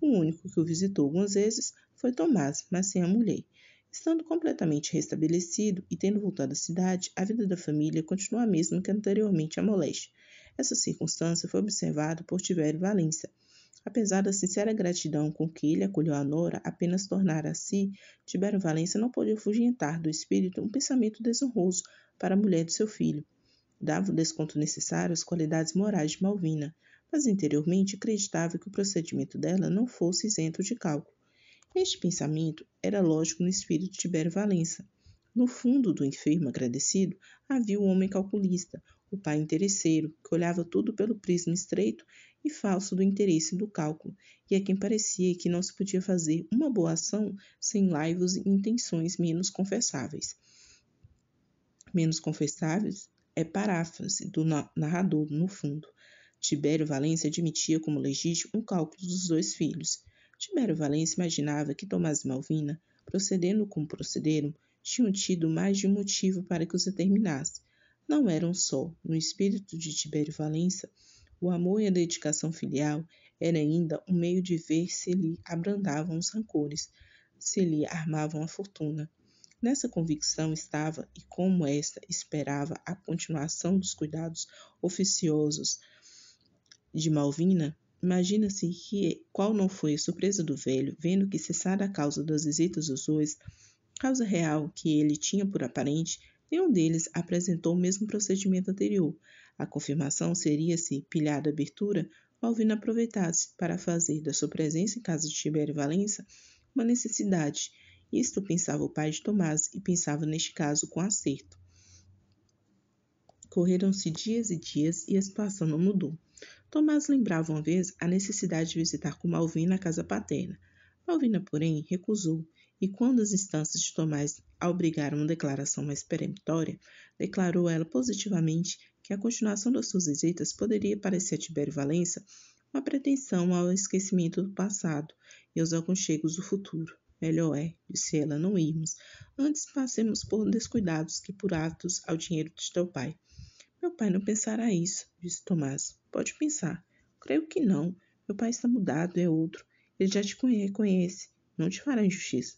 O único que o visitou algumas vezes foi Tomás, mas sem a mulher. Estando completamente restabelecido e tendo voltado à cidade, a vida da família continuou a mesma que anteriormente à moléstia. Essa circunstância foi observada por Tibério Valência. Apesar da sincera gratidão com que ele acolheu a nora, apenas tornar a si, Tibério Valência não pôde afugentar do espírito um pensamento desonroso para a mulher de seu filho. Dava o desconto necessário às qualidades morais de Malvina, mas interiormente acreditava que o procedimento dela não fosse isento de cálculo. Este pensamento era lógico no espírito de Tibério Valência. No fundo do enfermo agradecido havia o homem calculista, o pai interesseiro, que olhava tudo pelo prisma estreito e falso do interesse e do cálculo, e a quem parecia que não se podia fazer uma boa ação sem laivos e intenções menos confessáveis. Menos confessáveis é paráfrase do narrador, no fundo. Tibério Valência admitia como legítimo o cálculo dos 2 filhos. Tibério Valência imaginava que Tomás e Malvina, procedendo como procederam, tinham tido mais de um motivo para que os determinasse. Não eram só, no espírito de Tibério Valência, o amor e a dedicação filial era ainda um meio de ver se lhe abrandavam os rancores, se lhe armavam a fortuna. Nessa convicção estava, e como esta esperava a continuação dos cuidados oficiosos de Malvina, imagina-se que qual não foi a surpresa do velho, vendo que, cessada a causa das visitas dos dois, causa real que ele tinha por aparente, nenhum deles apresentou o mesmo procedimento anterior. A confirmação seria se, pilhada a abertura, Malvina aproveitasse para fazer da sua presença em casa de Tibério Valência uma necessidade. Isto pensava o pai de Tomás e pensava neste caso com acerto. Correram-se dias e dias e a situação não mudou. Tomás lembrava uma vez a necessidade de visitar com Malvina a casa paterna. Malvina, porém, recusou, e quando as instâncias de Tomás a obrigaram a uma declaração mais peremptória, declarou ela positivamente que a continuação das suas visitas poderia parecer a Tibério Valência uma pretensão ao esquecimento do passado e aos aconchegos do futuro. Melhor é, disse ela, não irmos. Antes passemos por descuidados que por atos ao dinheiro de teu pai. Meu pai não pensará isso, disse Tomás. Pode pensar. Creio que não. Meu pai está mudado, é outro. Ele já te reconhece. Não te fará injustiça.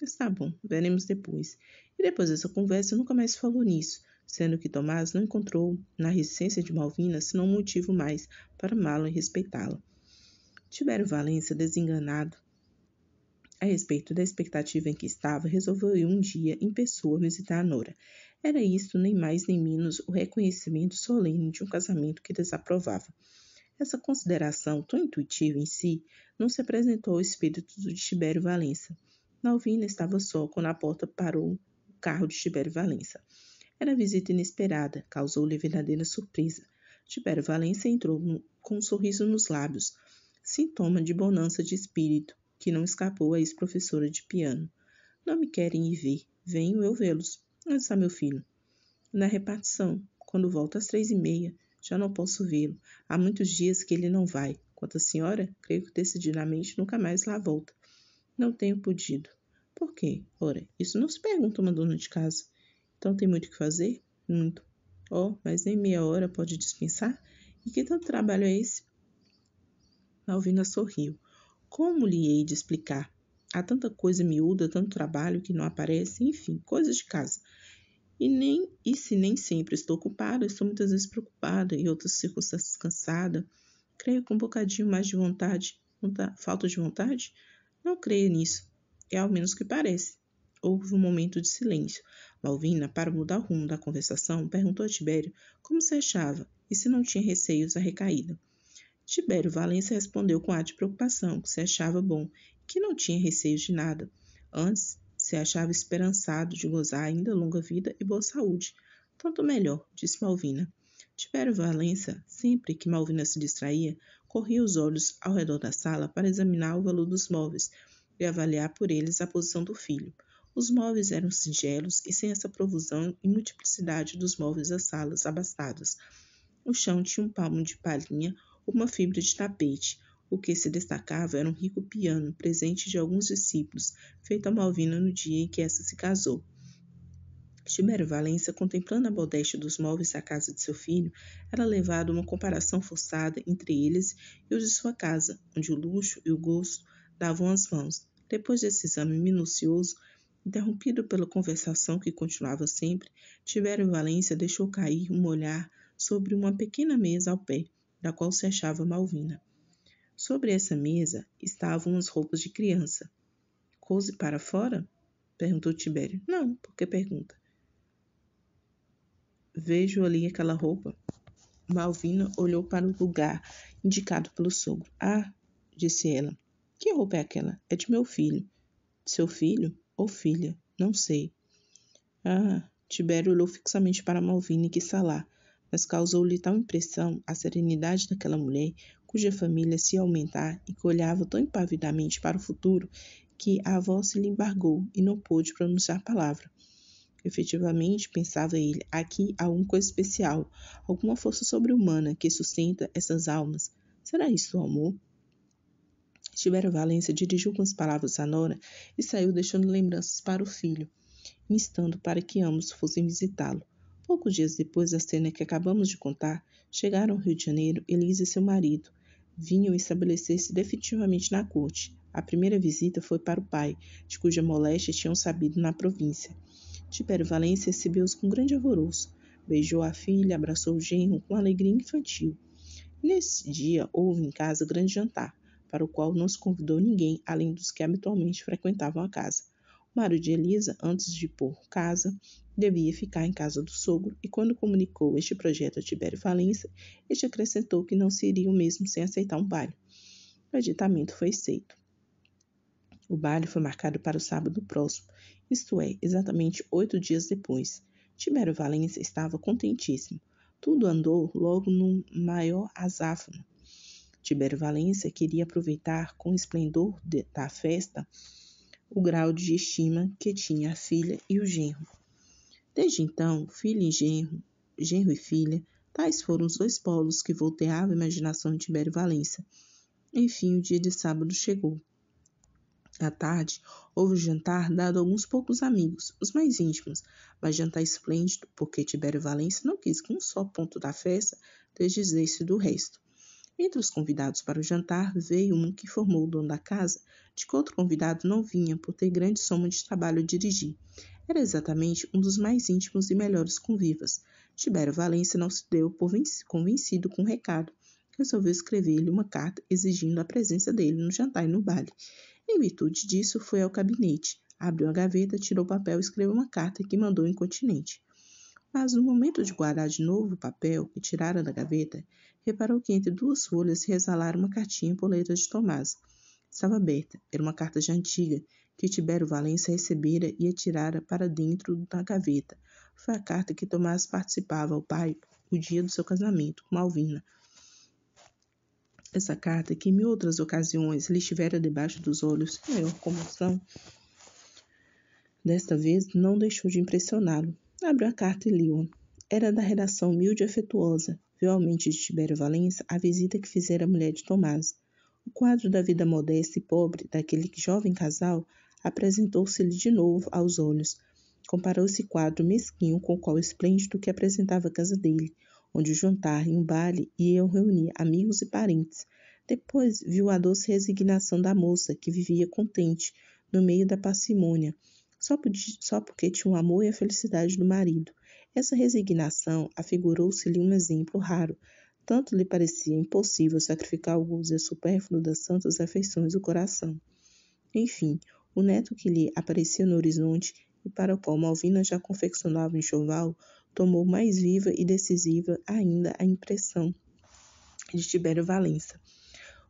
Está bom, veremos depois. E depois dessa conversa nunca mais falou nisso, sendo que Tomás não encontrou na reticência de Malvina senão um motivo mais para amá-la e respeitá-la. Tibério Valência, desenganado a respeito da expectativa em que estava, resolveu ir um dia em pessoa visitar a nora. Era isto nem mais nem menos o reconhecimento solene de um casamento que desaprovava. Essa consideração, tão intuitiva em si, não se apresentou ao espírito de Tibério Valência. Malvina estava só quando à porta parou o carro de Tibério Valência. Era visita inesperada, causou-lhe verdadeira surpresa. Tibério Valência entrou com um sorriso nos lábios, sintoma de bonança de espírito, que não escapou à ex-professora de piano. Não me querem ir ver, venho eu vê-los. Onde está meu filho? Na repartição. Quando volta às 3h30, já não posso vê-lo. Há muitos dias que ele não vai. Quanto à senhora, creio que decididamente nunca mais lá volta. Não tenho podido. Por quê? Ora, isso não se pergunta uma dona de casa. Então tem muito o que fazer? Muito. Oh, mas nem meia hora pode dispensar? E que tanto trabalho é esse? Malvina sorriu. Como lhe hei de explicar? Há tanta coisa miúda, tanto trabalho que não aparece, enfim, coisas de casa. E se nem sempre estou ocupada, estou muitas vezes preocupada, e outras circunstâncias cansada. Creio com um bocadinho mais de vontade. Falta de vontade? Não creia nisso. É ao menos o que parece. Houve um momento de silêncio. Malvina, para mudar o rumo da conversação, perguntou a Tibério como se achava e se não tinha receios da recaída. Tibério Valência respondeu com ar de preocupação, que se achava bom e que não tinha receios de nada. Antes, se achava esperançado de gozar ainda longa vida e boa saúde. Tanto melhor, disse Malvina. Tibério Valência, sempre que Malvina se distraía, corria os olhos ao redor da sala para examinar o valor dos móveis e avaliar por eles a posição do filho. Os móveis eram singelos e sem essa profusão e multiplicidade dos móveis das salas abastadas. O chão tinha um palmo de palhinha ou uma fibra de tapete. O que se destacava era um rico piano, presente de alguns discípulos, feito a Malvina no dia em que essa se casou. Tibério Valência, contemplando a modéstia dos móveis da casa de seu filho, era levado a uma comparação forçada entre eles e os de sua casa, onde o luxo e o gosto davam as mãos. Depois desse exame minucioso, interrompido pela conversação que continuava sempre, Tibério Valência deixou cair um olhar sobre uma pequena mesa ao pé, da qual se achava Malvina. Sobre essa mesa estavam as roupas de criança. Couse para fora? Perguntou Tibério. Não, por que pergunta? Vejo ali aquela roupa. Malvina olhou para o lugar indicado pelo sogro. Ah, disse ela. Que roupa é aquela? É de meu filho. Seu filho ou filha? Não sei. Ah, Tibério olhou fixamente para Malvina e quis falar, mas causou-lhe tal impressão a serenidade daquela mulher, cuja família se ia aumentar e que olhava tão impavidamente para o futuro, que a voz se lhe embargou e não pôde pronunciar palavra. Efetivamente, pensava ele, aqui há alguma coisa especial, alguma força sobre-humana que sustenta essas almas. Será isso o amor? Tibério Valência dirigiu com as palavras a Nora e saiu deixando lembranças para o filho, instando para que ambos fossem visitá-lo. Poucos dias depois da cena que acabamos de contar, chegaram ao Rio de Janeiro Elisa e seu marido. Vinham estabelecer-se definitivamente na corte. A primeira visita foi para o pai, de cuja moléstia tinham sabido na província. Tibério Valência recebeu-os com grande alvoroço. Beijou a filha, abraçou o genro com alegria infantil. Nesse dia houve em casa grande jantar, para o qual não se convidou ninguém além dos que habitualmente frequentavam a casa. O marido de Elisa, antes de pôr casa, devia ficar em casa do sogro, e quando comunicou este projeto a Tibério Valência, este acrescentou que não se iria mesmo sem aceitar um baile. O aditamento foi aceito. O baile foi marcado para o sábado próximo, isto é, exatamente 8 dias depois. Tibério Valência estava contentíssimo. Tudo andou logo no maior azáfama. Tibério Valência queria aproveitar com o esplendor da festa o grau de estima que tinha a filha e o genro. Desde então, filha e genro e filha, tais foram os dois polos que volteavam a imaginação de Tibério Valência. Enfim, o dia de sábado chegou. À tarde, houve jantar dado a alguns poucos amigos, os mais íntimos, mas jantar esplêndido, porque Tibério Valência não quis que um só ponto da festa desdizesse do resto. Entre os convidados para o jantar veio um que informou o dono da casa de que outro convidado não vinha por ter grande soma de trabalho a dirigir. Era exatamente um dos mais íntimos e melhores convivas. Tibério Valência não se deu por convencido com o recado. Resolveu escrever-lhe uma carta exigindo a presença dele no jantar e no baile. Em virtude disso, foi ao gabinete, abriu a gaveta, tirou o papel e escreveu uma carta que mandou incontinenti. Mas no momento de guardar de novo o papel que tirara da gaveta, reparou que entre duas folhas se exalara uma cartinha por letra de Tomás. Estava aberta, era uma carta já antiga, que Tibério Valência recebera e atirara para dentro da gaveta. Foi a carta que Tomás participava ao pai o dia do seu casamento com Malvina. Essa carta, que em mil outras ocasiões lhe estivera debaixo dos olhos sem maior comoção, Desta vez, não deixou de impressioná-lo. Abriu a carta e leu-a. Era da redação humilde e afetuosa. Viu a mente de Tibério Valença a visita que fizera a mulher de Tomás. O quadro da vida modesta e pobre daquele jovem casal apresentou-se-lhe de novo aos olhos. Comparou esse quadro mesquinho com o qual esplêndido que apresentava a casa dele, onde o jantar e um baile iam reunir amigos e parentes. Depois viu a doce resignação da moça, que vivia contente, no meio da parcimônia, só porque tinha o amor e a felicidade do marido. Essa resignação afigurou-se-lhe um exemplo raro. Tanto lhe parecia impossível sacrificar o gozo supérfluo das santas afeições do coração. Enfim, o neto que lhe aparecia no horizonte e para o qual Malvina já confeccionava o enxoval, tomou mais viva e decisiva ainda a impressão de Tibério Valença.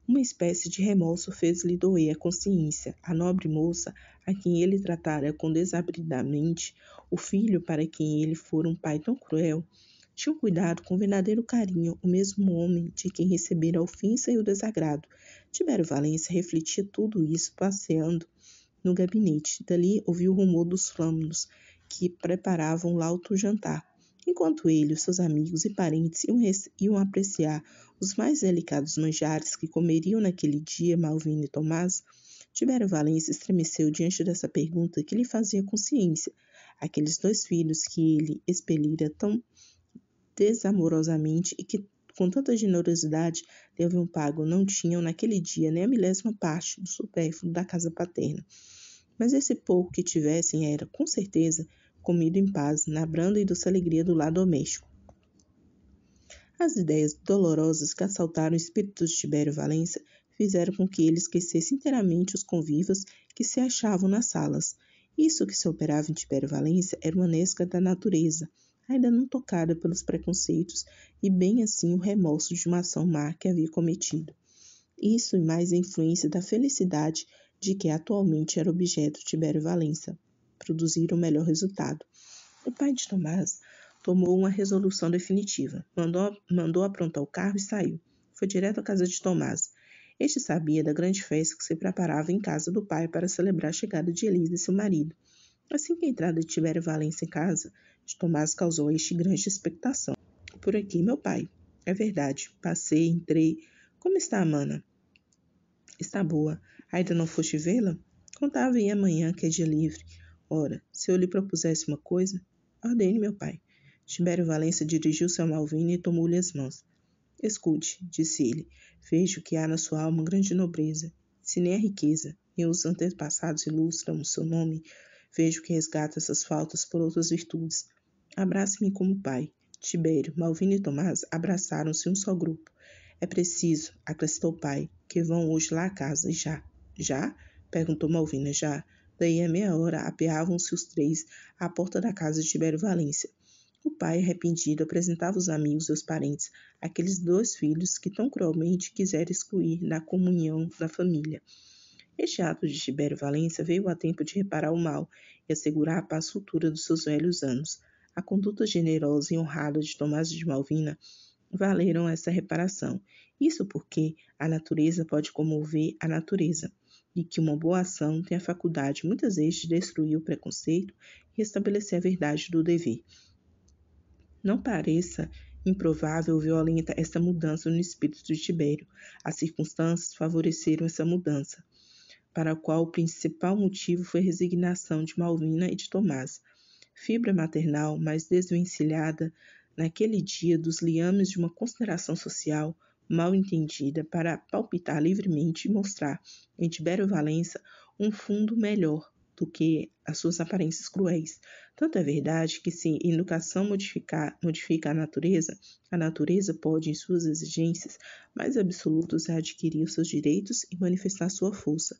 Uma espécie de remorso fez-lhe doer a consciência. A nobre moça, a quem ele tratara com desabridamente, o filho para quem ele fora um pai tão cruel, tinha cuidado com verdadeiro carinho o mesmo homem de quem recebera a ofensa e o desagrado. Tibério Valença refletia tudo isso passeando no gabinete. Dali ouviu o rumor dos flâmulos que preparavam lauto jantar. Enquanto ele, os seus amigos e parentes iam apreciar os mais delicados manjares que comeriam naquele dia Malvina e Tomás, Tibério Valença estremeceu diante dessa pergunta que lhe fazia consciência. Aqueles dois filhos que ele expelira tão desamorosamente e que com tanta generosidade lhe haviam pago, não tinham naquele dia nem a milésima parte do supérfluo da casa paterna. Mas esse pouco que tivessem era, com certeza, comido em paz, na branda e doce alegria do lar doméstico. As ideias dolorosas que assaltaram o espírito de Tibério Valença fizeram com que ele esquecesse inteiramente os convivas que se achavam nas salas. Isso que se operava em Tibério Valença era uma nesca da natureza, ainda não tocada pelos preconceitos, e bem assim o remorso de uma ação má que havia cometido. Isso e mais a influência da felicidade de que atualmente era objeto Tibério Valença produziram o melhor resultado. O pai de Tomás tomou uma resolução definitiva. Mandou aprontar o carro e saiu. Foi direto à casa de Tomás. Este sabia da grande festa que se preparava em casa do pai para celebrar a chegada de Elisa e seu marido. Assim que a entrada de Tibério Valença em casa de Tomás causou a este grande expectação. Por aqui, meu pai. É verdade. Passei, entrei. Como está a mana? Está boa. Ainda não foste vê-la? Contava ir amanhã, que é dia livre. Ora, se eu lhe propusesse uma coisa, ordene, meu pai. Tibério Valença dirigiu-se a Malvina e tomou-lhe as mãos. Escute, disse ele, vejo que há na sua alma grande nobreza. Se nem a riqueza, nem os antepassados ilustram o seu nome, vejo que resgata essas faltas por outras virtudes. Abrace-me como pai. Tibério, Malvina e Tomás abraçaram-se um só grupo. É preciso, acrescentou o pai, que vão hoje lá à casa. Já? Já? Perguntou Malvina. Já. Daí a meia hora apeavam-se os três à porta da casa de Tibério Valença. O pai, arrependido, apresentava os amigos e os parentes, aqueles dois filhos que tão cruelmente quisera excluir da comunhão da família. Este ato de Tibério Valença veio a tempo de reparar o mal e assegurar a paz futura dos seus velhos anos. A conduta generosa e honrada de Tomás de Malvina valeram essa reparação. Isso porque a natureza pode comover a natureza, e que uma boa ação tem a faculdade muitas vezes de destruir o preconceito e estabelecer a verdade do dever. Não pareça improvável ou violenta essa mudança no espírito de Tibério. As circunstâncias favoreceram essa mudança, para a qual o principal motivo foi a resignação de Malvina e de Tomás. Fibra maternal, mais desvencilhada naquele dia dos liames de uma consideração social mal entendida para palpitar livremente e mostrar em Tibério Valença um fundo melhor do que as suas aparências cruéis. Tanto é verdade que se a educação modifica a natureza pode, em suas exigências mais absolutas, adquirir os seus direitos e manifestar sua força.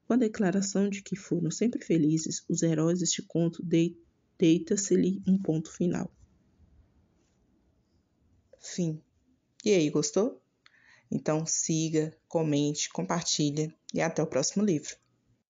Com a declaração de que foram sempre felizes, os heróis deste conto deita-se-lhe um ponto final. Fim. E aí, gostou? Então siga, comente, compartilha e até o próximo livro.